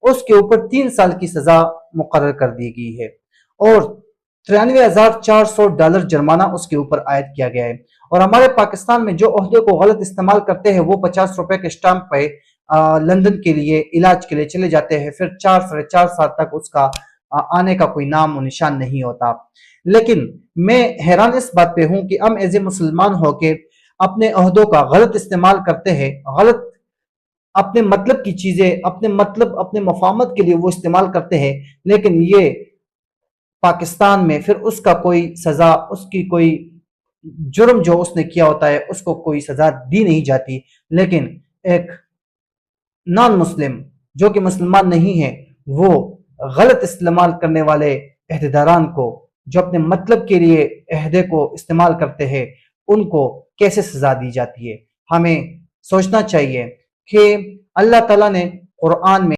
उसके ऊपर 3 साल की सजा मुकर्रर कर दी गई है और $93,400 जुर्माना उसके ऊपर आयद किया गया है। और हमारे पाकिस्तान में जो ओहदे को गलत इस्तेमाल करते हैं वो ₹50 के स्टाम्प पे लंदन के लिए इलाज के लिए चले जाते हैं, फिर 4 साढ़े 4 साल तक उसका आने का कोई नाम और निशान नहीं होता। लेकिन मैं हैरान इस बात पे हूं कि हम एज ए मुसलमान होके अपने ओहदों का गलत इस्तेमाल करते हैं, गलत अपने मतलब की चीजें अपने मतलब अपने मफामत के लिए वो इस्तेमाल करते हैं, लेकिन ये पाकिस्तान में फिर उसका कोई सजा, उसकी कोई जुर्म जो उसने किया होता है उसको कोई सजा दी नहीं जाती। लेकिन एक नॉन मुस्लिम जो कि मुसलमान नहीं है वो गलत इस्तेमाल करने वाले अहदेदारान को, जो अपने मतलब के लिए अहदे को इस्तेमाल करते हैं, उनको कैसे सजा दी जाती है। हमें सोचना चाहिए कि अल्लाह ताला ने कुरान में